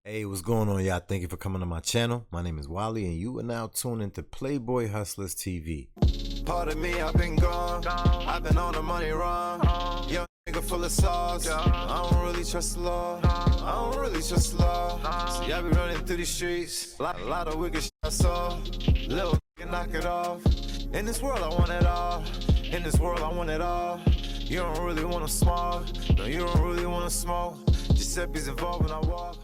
Hey, what's going on, y'all? Thank you for coming to my channel. My name is Wally, and you are now tuned into Playboy Hustlers TV. Part of me, I've been gone. I've been on the money run. Young nigga full of sauce. I don't really trust the law. I don't really trust the law. See, I be running through the streets. A lot of wicked shit I saw. Little nigga knock it off. In this world, I want it all. In this world, I want it all. You don't really want to smoke. No, you don't really want to smoke. Giuseppe's involved when I walk.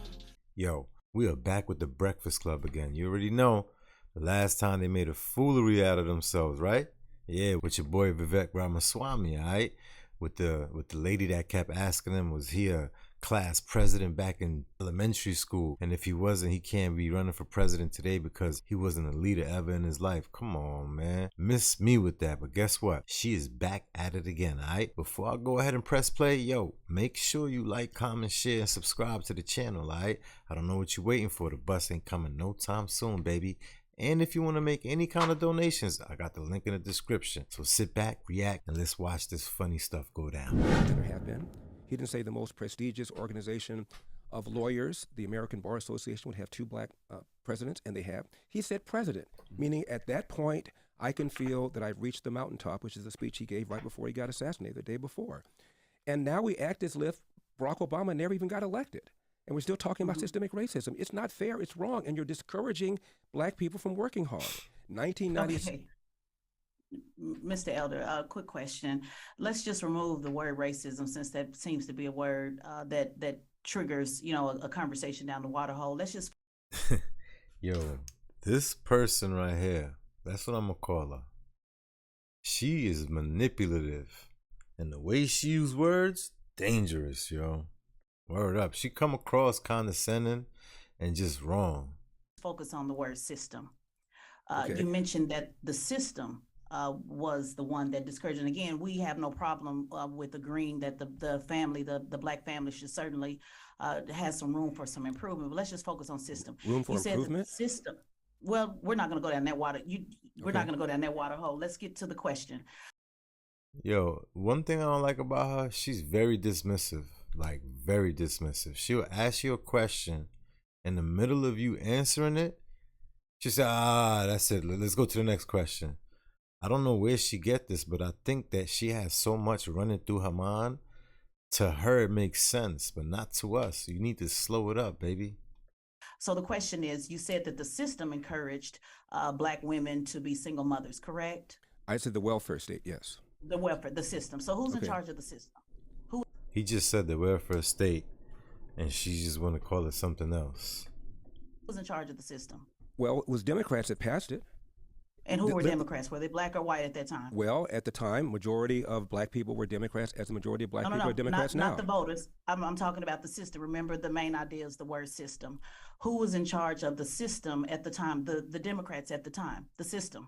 Yo, we are back with the Breakfast Club again. You already know the last time they made a foolery out of themselves, right? Yeah, with your boy Vivek Ramaswamy, all right? With the lady that kept asking him, was he a class president back in elementary school? And if he wasn't, he can't be running for president today because he wasn't a leader ever in his life. Come on, man. Miss me with that. But guess what? She is back at it again, all right? Before I go ahead and press play, yo, make sure you like, comment, share, and subscribe to the channel, all right? I don't know what you're waiting for. The bus ain't coming no time soon, baby. And if you want to make any kind of donations, I got the link in the description. So sit back, react, and let's watch this funny stuff go down. There have been. He didn't say the most prestigious organization of lawyers, the American Bar Association, would have two black presidents, and they have. He said president, meaning at that point, I can feel that I've reached the mountaintop, which is the speech he gave right before he got assassinated the day before. And now we act as if Barack Obama never even got elected. And we're still talking about systemic racism. It's not fair. It's wrong. And you're discouraging black people from working hard. 1990s. Okay. Mr. Elder, quick question. Let's just remove the word racism, since that seems to be a word that triggers, a conversation down the water hole. Let's just. Yo, this person right here, that's what I'm going to call her. She is manipulative. And the way she uses words, dangerous, yo. Word up. She come across condescending and just wrong. Focus on the word system. Okay. You mentioned that the system was the one that discouraged. And again, we have no problem with agreeing that the family, the black family, should certainly has some room for some improvement. But let's just focus on system. Room for improvement? System. Well, we're not going to go down that water. We're not going to go down that water hole. Let's get to the question. Yo, one thing I don't like about her, she's very dismissive. Like, very dismissive. She'll ask you a question in the middle of you answering it. She said, that's it. Let's go to the next question. I don't know where she get this, but I think that she has so much running through her mind. To her, it makes sense, but not to us. You need to slow it up, baby. So the question is, you said that the system encouraged black women to be single mothers, correct? I said the welfare state, yes. The welfare, the system. So who's in charge of the system? He just said the welfare state, and she just want to call it something else. Who's in charge of the system? Well, it was Democrats that passed it. And who were Democrats? Were they black or white at that time? Well, at the time, majority of black people were Democrats, as the majority of black people are Democrats now. Not the voters. I'm talking about the system. Remember, the main idea is the word system. Who was in charge of the system at the time? The Democrats at the time, the system.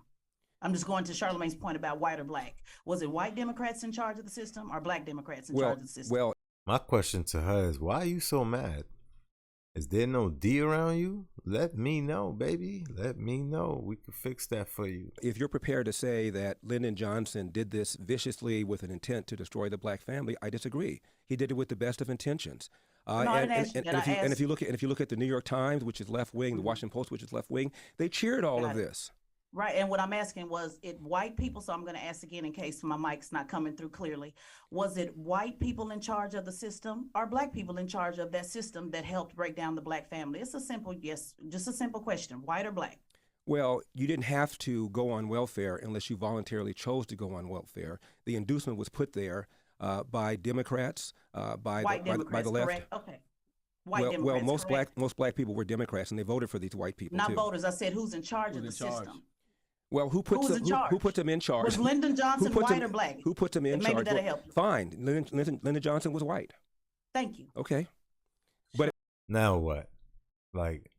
I'm just going to Charlamagne's point about white or black. Was it white Democrats in charge of the system or black Democrats in charge of the system? Well, my question to her is, why are you so mad? Is there no D around you? Let me know, baby. Let me know. We can fix that for you. If you're prepared to say that Lyndon Johnson did this viciously with an intent to destroy the black family, I disagree. He did it with the best of intentions. And if you look at the New York Times, which is left wing, the Washington Post, which is left wing, they cheered all of this. Right, and what I'm asking was, it white people, so I'm going to ask again in case my mic's not coming through clearly. Was it white people in charge of the system or black people in charge of that system that helped break down the black family? It's a simple, yes, just a simple question, white or black? Well, you didn't have to go on welfare unless you voluntarily chose to go on welfare. The inducement was put there by Democrats, by the left. Correct? Okay. Democrats, most black people were Democrats, and they voted for these white people. Not too. Voters. I said who's in charge of the system. Well, who put them in charge? Was Lyndon Johnson white or black? Who put them in charge? Maybe that'll help you. Fine. Lyndon Johnson was white. Thank you. Okay. But now what? Like,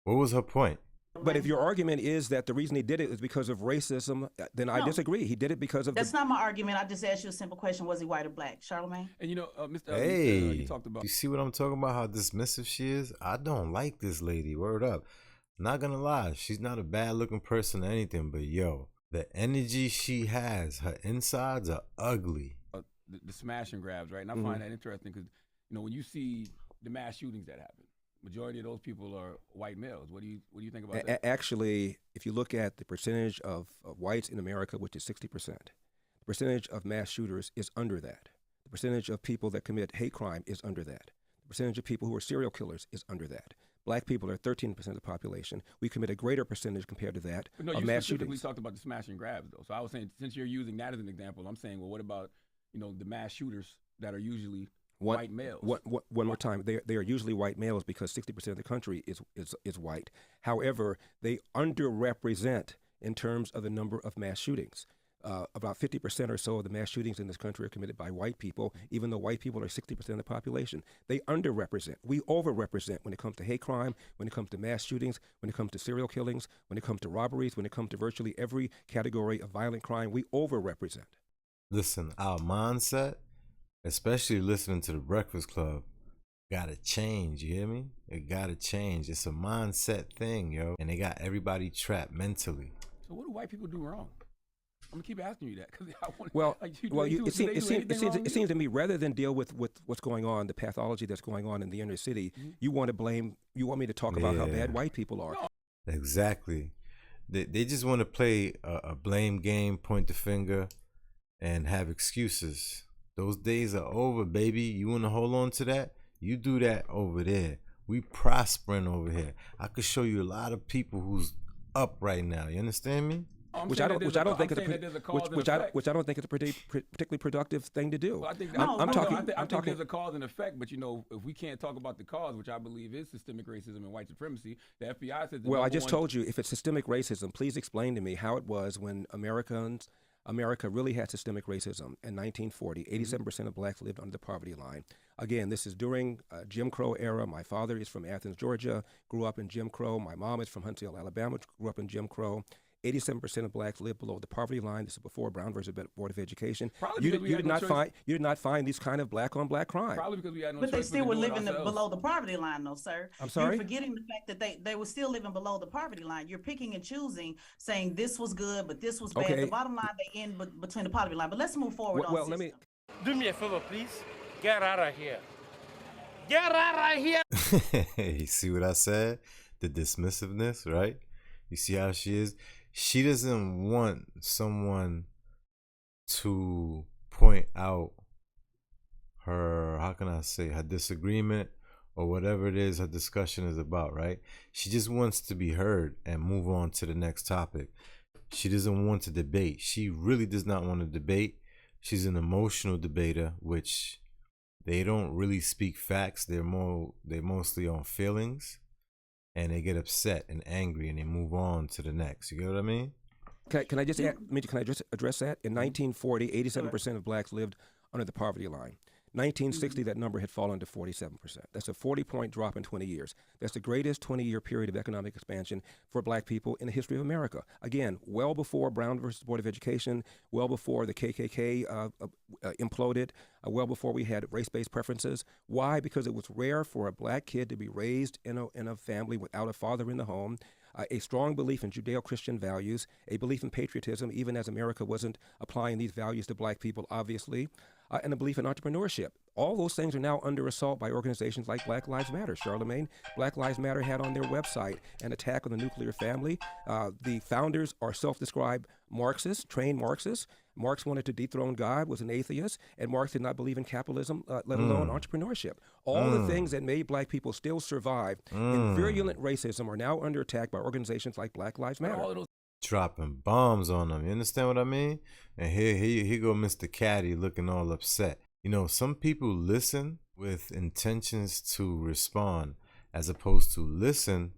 what was her point? But if your argument is that the reason he did it is because of racism, then I disagree. He did it because of That's not my argument. I just asked you a simple question. Was he white or black? Charlamagne? And Mr. Hey, you talked about. You see what I'm talking about? How dismissive she is? I don't like this lady. Word up. Not gonna lie, she's not a bad looking person or anything, but yo, the energy she has, her insides are ugly. The smash and grabs, right? And I find that interesting because, when you see the mass shootings that happen, majority of those people are white males. What do you think about that? Actually, if you look at the percentage of whites in America, which is 60%, the percentage of mass shooters is under that. The percentage of people that commit hate crime is under that. The percentage of people who are serial killers is under that. Black people are 13% of the population. We commit a greater percentage compared to that But no, of you mass specifically shootings. talked about the smash and grabs, though. So I was saying, since you're using that as an example, I'm saying, well, what about, the mass shooters that are usually white males? One more time. They are usually white males because 60% of the country is white. However, they underrepresent in terms of the number of mass shootings. About 50% or so of the mass shootings in this country are committed by white people, even though white people are 60% of the population. They underrepresent. We overrepresent when it comes to hate crime, when it comes to mass shootings, when it comes to serial killings, when it comes to robberies, when it comes to virtually every category of violent crime. We overrepresent. Listen, our mindset, especially listening to the Breakfast Club, gotta change. You hear me? It gotta change. It's a mindset thing, yo, and they got everybody trapped mentally. So what do white people do wrong? I'm gonna keep asking you that because I want. It seems to me rather than deal with what's going on, the pathology that's going on in the inner city, you want me to talk about how bad white people are. No. Exactly. They just want to play a blame game, point the finger, and have excuses. Those days are over, baby. You want to hold on to that? You do that over there. We prospering over here. I could show you a lot of people who's up right now. You understand me? Which I don't think is a particularly productive thing to do. Well, I think there's a cause and effect, but if we can't talk about the cause, which I believe is systemic racism and white supremacy, the FBI says. Well, I just told you, if it's systemic racism, please explain to me how it was when America really had systemic racism in 1940. 87% of blacks lived under the poverty line. Again, this is during Jim Crow era. My father is from Athens, Georgia, grew up in Jim Crow. My mom is from Huntsville, Alabama, grew up in Jim Crow. 87% of blacks live below the poverty line. This is before Brown versus Board of Education. You did not find these kind of black on black crime. Probably because we had no But they choice still but were to do it living ourselves. below the poverty line, though, sir. I'm sorry? You're forgetting the fact that they were still living below the poverty line. You're picking and choosing, saying this was good, but this was bad. Okay. The bottom line, they end between the poverty line. But let's move forward on system. Let me. Do me a favor, please. Get out of here. Get out of here. You see what I said? The dismissiveness, right? You see how she is? She doesn't want someone to point out her, how can I say, her disagreement or whatever it is her discussion is about, right? She just wants to be heard and move on to the next topic. She doesn't want to debate. She really does not want to debate. She's an emotional debater, which they don't really speak facts. They're mostly on feelings. And they get upset and angry, and they move on to the next. You get what I mean? Can I just address that? In 1940, 87% of blacks lived under the poverty line. 1960, that number had fallen to 47%. That's a 40-point drop in 20 years. That's the greatest 20-year period of economic expansion for black people in the history of America. Again, well before Brown versus Board of Education, well before the KKK imploded, well before we had race-based preferences. Why? Because it was rare for a black kid to be raised in a family without a father in the home. A strong belief in Judeo-Christian values, a belief in patriotism, even as America wasn't applying these values to black people, obviously, and a belief in entrepreneurship. All those things are now under assault by organizations like Black Lives Matter. Charlemagne, Black Lives Matter had on their website an attack on the nuclear family. The founders are self-described Marxists, trained Marxists. Marx wanted to dethrone God, was an atheist, and Marx did not believe in capitalism, let alone entrepreneurship. All the things that made black people still survive in virulent racism are now under attack by organizations like Black Lives Matter. Dropping bombs on them. You understand what I mean? And here go Mr. Caddy looking all upset. Some people listen with intentions to respond as opposed to listen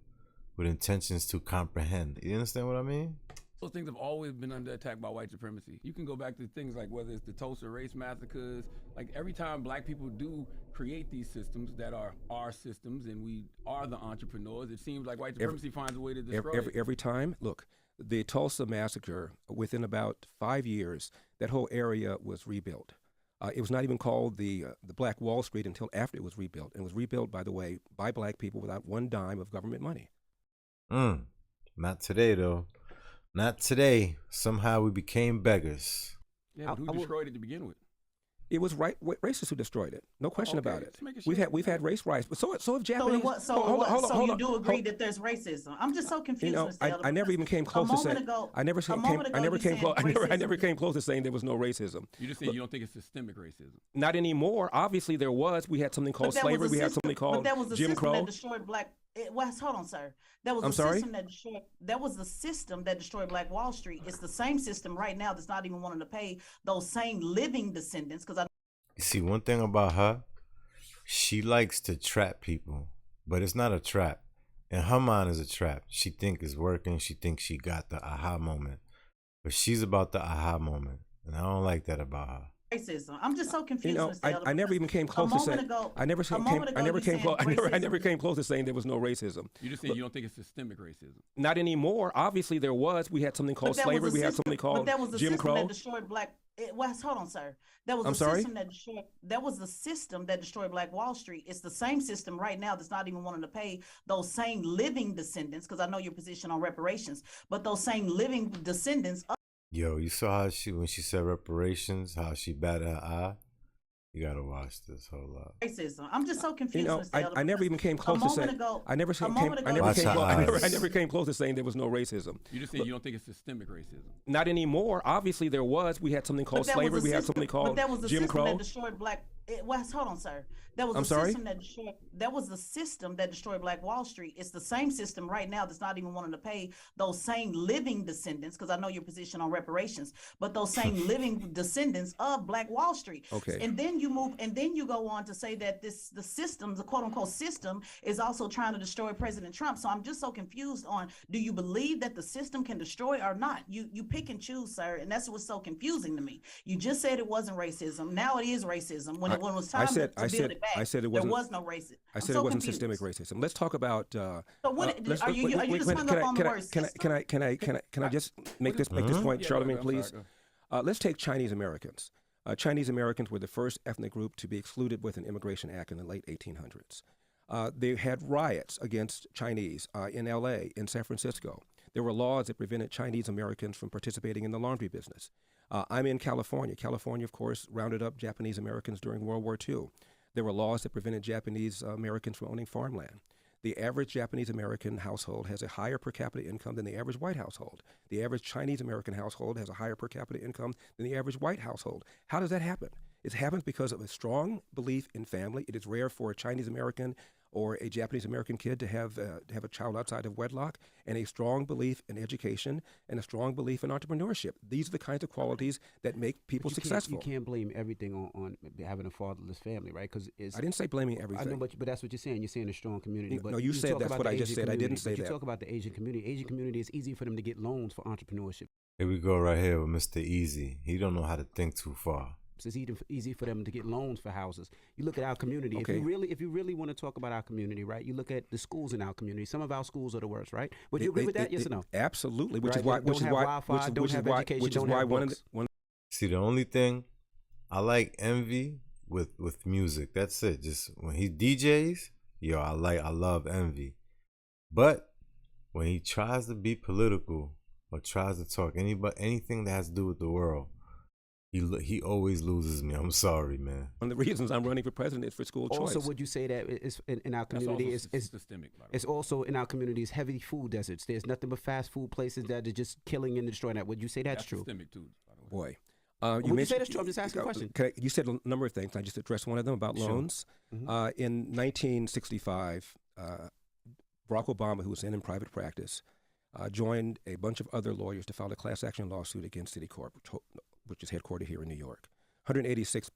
with intentions to comprehend. You understand what I mean? Those things have always been under attack by white supremacy. You can go back to things like whether it's the Tulsa race massacres, like every time black people do create these systems that are our systems and we are the entrepreneurs, it seems like white supremacy finds a way to destroy it. Every time, look, the Tulsa massacre, within about 5 years, that whole area was rebuilt. It was not even called the Black Wall Street until after it was rebuilt. And it was rebuilt, by the way, by black people without one dime of government money. Not today, though. Not today. Somehow we became beggars. Yeah, but who destroyed it to begin with? It was racists who destroyed it. No question okay. about it. Just making sure. We've had race riots, but so have So Japanese. it was, so Hold on, so you on, do agree hold- that there's racism? I'm just so confused. Mr. I Elder, never because even came close a to moment saying. ago, I never a came. moment I ago never you came said close. I never racism. came close to saying there was no racism. You just saying you don't think it's systemic racism. Not anymore. Obviously, there was. We had something called slavery. We had something called but that was the Jim system Crow. that destroyed black. Hold on, sir. That was I'm the sorry? system that destroyed. That was the system that destroyed Black Wall Street. It's the same system right now that's not even wanting to pay those same living descendants. Because You see, one thing about her, she likes to trap people, but it's not a trap. In her mind, is a trap. She think it's working. She thinks she got the aha moment, but she's about the aha moment, and I don't like that about her. racism. I'm just so confused. Mr. Elder, I never because even came close a to moment saying. ago, I never a came. moment I ago never you came said close. I never racism. came close to saying there was no racism. You just saying you don't think it's systemic racism. Not anymore. Obviously, there was. We had something called But that was slavery. the We had system- something called but that was the Jim system Crow. that destroyed black. Hold on, sir. That was I'm the sorry? system that destroyed. That was the system that destroyed Black Wall Street. It's the same system right now that's not even wanting to pay those same living descendants. Because I know your position on reparations, but those same living descendants. Yo, you saw how when she said reparations, how she batted her eye? You gotta watch this. Hold up. Racism. I'm just so confused. Mr. Elder, I never because even came a close to moment saying. ago- I never a came. moment I ago never you came. said- Close, Watch her I eyes. never came close to saying there was no racism. You just saying you don't think it's systemic racism. Not anymore. Obviously, there was. We had something called slavery. We had something called But that was the Jim system Crow. that destroyed black. Hold on, sir. That was I'm the sorry? system that destroyed. That was the system that destroyed Black Wall Street. It's the same system right now that's not even wanting to pay those same living descendants. Because I know your position on reparations, but those same living descendants of Black Wall Street. Okay. And then you move, and then you go on to say that the system, the quote unquote system, is also trying to destroy President Trump. So I'm just so confused on: do you believe that the system can destroy or not? You pick and choose, sir, and that's what's so confusing to me. You just said it wasn't racism. Now it is racism. When it was time to build it back, I said it there wasn't. was no racism. I said I'm it wasn't confused. systemic racism. Let's talk about. So what let's- are you just hung up on the word system? Can I just make this point, Yeah, go Charlamagne, ahead, please? I'm sorry, Let's take Chinese Americans. Chinese Americans were the first ethnic group to be excluded with an Immigration Act in the late 1800s. They had riots against Chinese in L.A., in San Francisco. There were laws that prevented Chinese Americans from participating in the laundry business. I'm in California. California, of course, rounded up Japanese Americans during World War II. There were laws that prevented Japanese Americans from owning farmland. The average Japanese American household has a higher per capita income than the average white household. The average Chinese American household has a higher per capita income than the average white household. How does that happen? It happens because of a strong belief in family. It is rare for a Chinese American or a Japanese American kid to have a child outside of wedlock, and a strong belief in education and a strong belief in entrepreneurship. These are the kinds of qualities that make people successful. You can't blame everything on having a fatherless family, right? Because I didn't say blaming everything. I know, but that's what you're saying. You're saying a strong community. But No, you said talk that's about what the I just Asian said. I didn't community, say but that. You talk about the Asian community. Asian community, it's easy for them to get loans for entrepreneurship. Here we go right here with Mr. Easy. He don't know how to think too far. It's easy for them to get loans for houses. You look at our community. Okay. If you really want to talk about our community, right? You look at the schools in our community. Some of our schools are the worst, right? Would you agree with that? Yes or no? Absolutely. Which Right, is why. they don't have Wi-Fi, don't have education, Which is don't why have one of books. the See, the only thing I like Envy with music. That's it. Just when he DJs, yo, I love Envy. But when he tries to be political or tries to talk anything that has to do with the world, he always loses me. I'm sorry, man. one of the reasons I'm running for president is for school choice. Also, would you say that is in our That's community also is systemic. by the way. it's also in our community is heavy food deserts. There's nothing but fast food places that are just killing and destroying that. Would you say that's true? Systemic too. By the way. Boy. Would you say that's true? I'm just asking a question. You said a number of things. I just addressed one of them about Sure. loans. In 1965, Barack Obama, who was in private practice, joined a bunch of other lawyers to file a class action lawsuit against Citicorp, which is headquartered here in New York. 186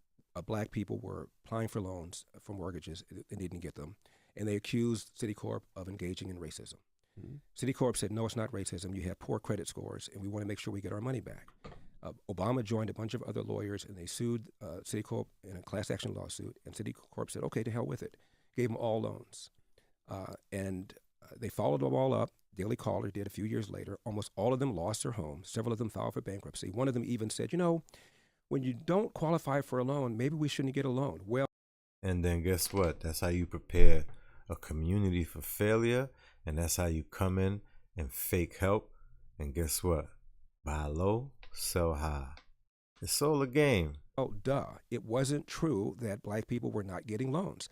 black people were applying for loans for mortgages. They didn't get them. And they accused Citicorp of engaging in racism. Citicorp said, no, it's not racism. You have poor credit scores, and we want to make sure we get our money back. Obama joined a bunch of other lawyers, and they sued Citicorp in a class action lawsuit. And Citicorp said, okay, to hell with it. Gave them all loans. And they followed them all up. Daily Caller did a few years later. Almost all of them lost their homes. Several of them filed for bankruptcy. One of them even said, when you don't qualify for a loan, maybe we shouldn't get a loan. Well, And then guess what? That's how you prepare a community for failure. And that's how you come in and fake help. And guess what? Buy low, sell high. It's all a game. Oh, duh. It wasn't true that black people were not getting loans.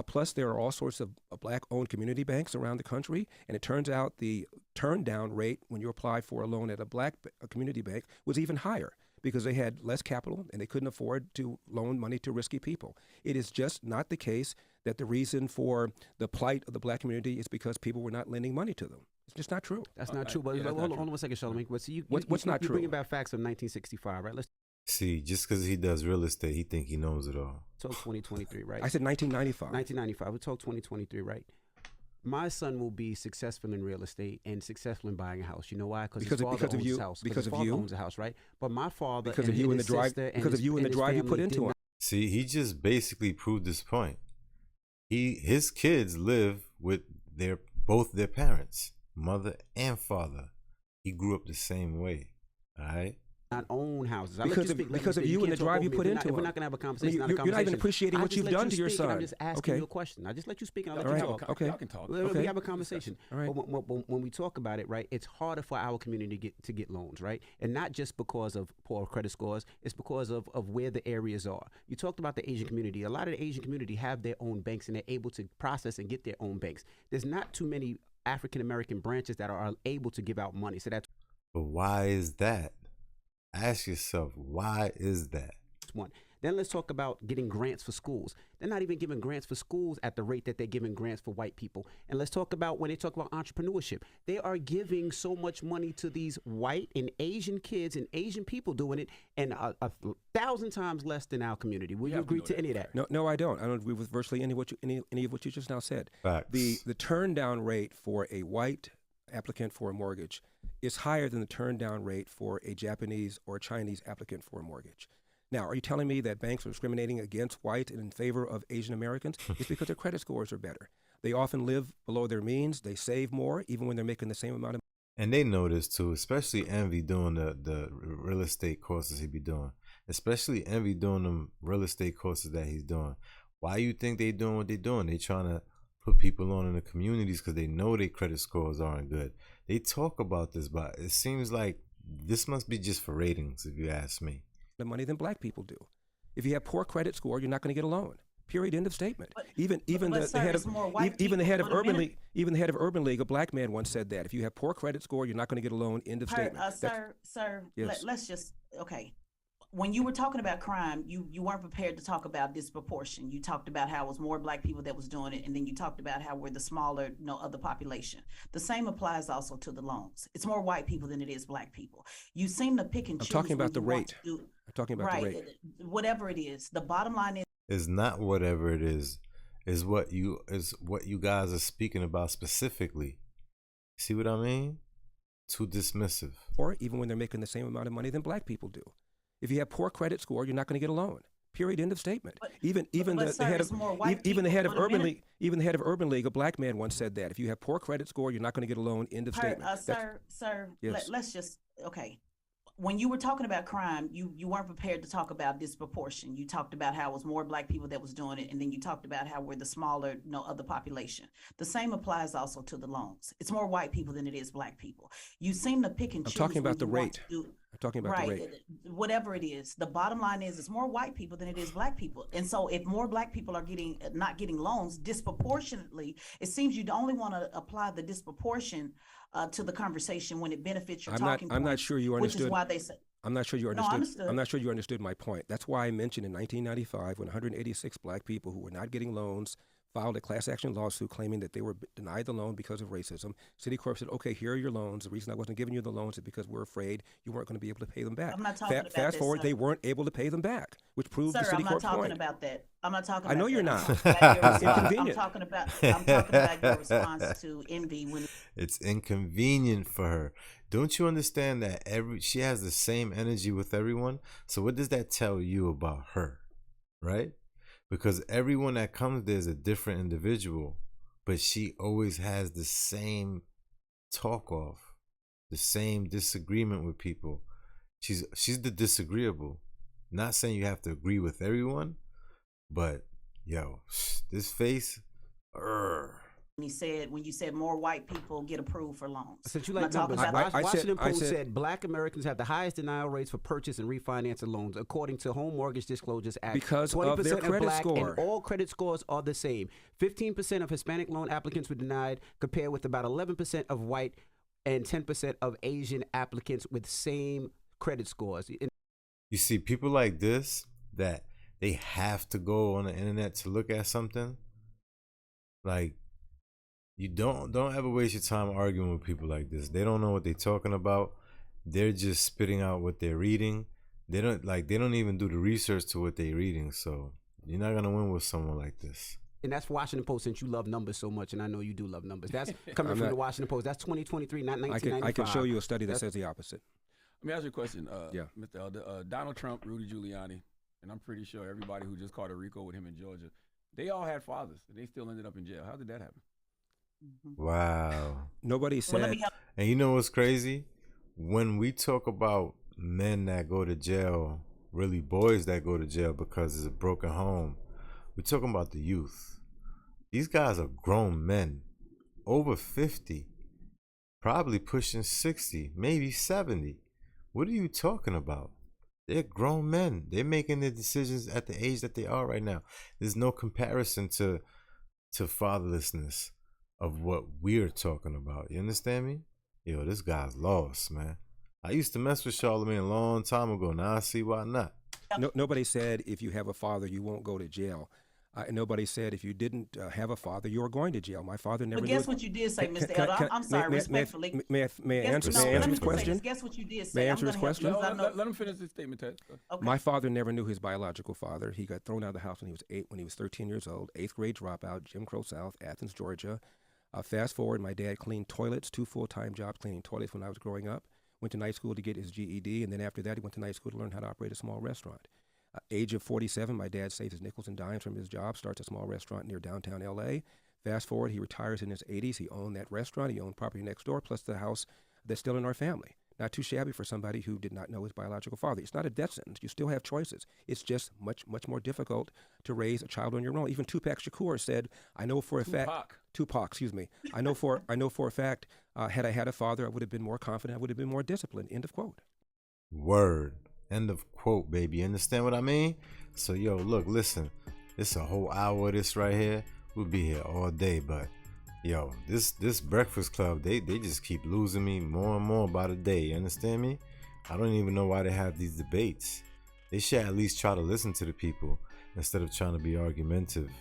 Plus, there are all sorts of black-owned community banks around the country, and it turns out the turn-down rate when you apply for a loan at a community bank was even higher because they had less capital and they couldn't afford to loan money to risky people. It is just not the case that the reason for the plight of the black community is because people were not lending money to them. It's just not true. That's not true. But yeah, that's hold not on true. one second, Charlamagne. But see, What's not you true? bringing back facts of 1965, right? Let's See, just because he does real estate, he think he knows it all. talk 2023, right? I said 1995. 1995. We talk 2023, right? My son will be successful in real estate and successful in buying a house. You know why? Because his father owns his house. Because his of father you. owns a house, right? But my father Because of you and the his drive. sister and Because of his- you and the his drive you put family into did him. See, he just basically proved his point. His kids live with both their parents, mother and father. He grew up the same way. All right. not own houses. Because of you and the drive you put into it. We're it. not going to have a conversation. You're not even appreciating what you've done to your son. I'm just asking you a question. I just let you speak and I'll let you talk. Okay. Y'all can talk. We have a conversation. All right. But when we talk about it, right, it's harder for our community to get loans, right? And not just because of poor credit scores, it's because of where the areas are. You talked about the Asian community. A lot of the Asian community have their own banks and they're able to process and get their own banks. There's not too many African American branches that are able to give out money. So that's But why is that? Ask yourself, why is that? one. Then let's talk about getting grants for schools. They're not even giving grants for schools at the rate that they're giving grants for white people. And let's talk about when they talk about entrepreneurship. They are giving so much money to these white and Asian kids and Asian people doing it, and a 1,000 times less than our community. Will you agree to any of that? No, I don't. I don't agree with virtually any of what you just now said. Facts. The turn down rate for a white applicant for a mortgage is higher than the turn down rate for a Japanese or a Chinese applicant for a mortgage. Now, are you telling me that banks are discriminating against white and in favor of Asian Americans? It's because their credit scores are better. They often live below their means. They save more, even when they're making the same amount of. And they know this too, especially Envy doing the real estate courses he be doing. Especially Envy doing them real estate courses that he's doing. Why you think they doing what they doing? They trying to put people on in the communities because they know their credit scores aren't good. They talk about this, but it seems like this must be just for ratings, if you ask me. The money than black people do. If you have poor credit score, you're not going to get a loan. Period. End of statement. Even the head of Urban League, a black man once said that if you have poor credit score, you're not going to get a loan. End of statement. Sir, Yes. let's just when you were talking about crime, you weren't prepared to talk about disproportion. You talked about how it was more black people that was doing it, and then you talked about how we're the smaller, of the population. The same applies also to the loans. It's more white people than it is black people. You seem to pick and choose. I'm talking about the when you want rate. to do- I'm talking about right, the rate. whatever it is. The bottom line is. It's not whatever it is what you guys are speaking about specifically. See what I mean? Too dismissive. Or even when they're making the same amount of money than black people do. If you have poor credit score, you're not going to get a loan. Period. End of statement. Even the head of Urban League, a black man once said that if you have poor credit score, you're not going to get a loan. End of statement. Sir, Yes. let's just when you were talking about crime, you weren't prepared to talk about disproportion. You talked about how it was more black people that was doing it, and then you talked about how we're the smaller, of the population. The same applies also to the loans. It's more white people than it is black people. You seem to pick and choose. I'm talking about when the you want rate. to do- I'm talking about the rate. Whatever it is, the bottom line is it's more white people than it is black people. And so if more black people are not getting loans disproportionately, it seems you only want to apply the disproportion to the conversation when it benefits your talking I'm not points, sure you understood. Which is why they say. I'm not sure you No, I understood. understood. I'm not sure you understood my point. That's why I mentioned in 1995 when 186 black people who were not getting loans filed a class action lawsuit claiming that they were denied the loan because of racism. Citicorp said, okay, here are your loans. The reason I wasn't giving you the loans is because we're afraid you weren't going to be able to pay them back. I'm not talking about Fast this, forward, sir. they weren't able to pay them back, which proves Sir, the I'm not Citicorp talking point. about that. I'm not talking I about know that. you're I'm not. talking about your response. I'm Inconvenient. talking about your response to Envy when It's inconvenient for her. Don't you understand that she has the same energy with everyone? So what does that tell you about her, right? Because everyone that comes there is a different individual, but she always has the same talk off, the same disagreement with people. She's the disagreeable. Not saying you have to agree with everyone, but yo, this face, when you said more white people get approved for loans. Since you I'm like not talking numbers, about Washington Post said black Americans have the highest denial rates for purchase and refinance of loans, according to Home Mortgage Disclosures Act. Because of their credit black score. And all credit scores are the same. 15% of Hispanic loan applicants were denied, compared with about 11% of white and 10% of Asian applicants with same credit scores. You see, people like this, that they have to go on the internet to look at something. Like, you don't ever waste your time arguing with people like this. They don't know what they're talking about. They're just spitting out what they're reading. They don't even do the research to what they're reading. So you're not gonna win with someone like this. And that's Washington Post, since you love numbers so much, and I know you do love numbers. That's coming from the Washington Post. That's 2023, not 1995. I can show you a study that says the opposite. Let me ask you a question, Yeah. Mr. Elder. Donald Trump, Rudy Giuliani, and I'm pretty sure everybody who just caught a RICO with him in Georgia, they all had fathers, and they still ended up in jail. How did that happen? Wow. Nobody said. And you know what's crazy? When we talk about men that go to jail, really boys that go to jail because it's a broken home, we're talking about the youth. These guys are grown men, over 50, probably pushing 60, maybe 70. What are you talking about? They're grown men. They're making their decisions at the age that they are right now. There's no comparison to fatherlessness of what we're talking about. You understand me? Yo, this guy's lost, man. I used to mess with Charlamagne a long time ago. Now I see why not. Nobody said if you have a father, you won't go to jail. Nobody said if you didn't have a father, you were going to jail. My father never. But guess what you did say, Mr. Elder? I'm sorry, respectfully. May I answer his question? Guess what you did say. May I answer his question? Let him finish his statement, Ted. Okay. My father never knew his biological father. He got thrown out of the house when he was 13 years old. 8th grade dropout, Jim Crow South, Athens, Georgia. Fast forward, my dad cleaned toilets, 2 full-time jobs cleaning toilets when I was growing up. Went to night school to get his GED, and then after that, he went to night school to learn how to operate a small restaurant. Age of 47, my dad saves his nickels and dimes from his job, starts a small restaurant near downtown L.A. Fast forward, he retires in his 80s. He owned that restaurant. He owned property next door, plus the house that's still in our family. Not too shabby for somebody who did not know his biological father. It's not a death sentence. You still have choices. It's just much more difficult to raise a child on your own. Even Tupac Shakur said, "I know for a fact." Tupac, excuse me. I know for a fact. Had I had a father, I would have been more confident. I would have been more disciplined. End of quote. Word. End of quote, baby. Understand what I mean? So, yo, look, listen. It's a whole hour of this right here. We'll be here all day, but yo, this Breakfast Club, they just keep losing me more and more by the day. You understand me? I don't even know why they have these debates. They should at least try to listen to the people instead of trying to be argumentative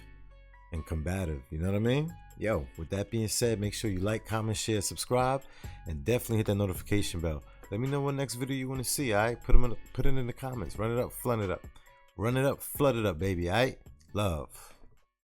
and combative. You know what I mean? Yo, with that being said, make sure you like, comment, share, subscribe, and definitely hit that notification bell. Let me know what next video you want to see, all right? Put it in the comments. Run it up, flood it up. Run it up, flood it up, baby, all right? Love.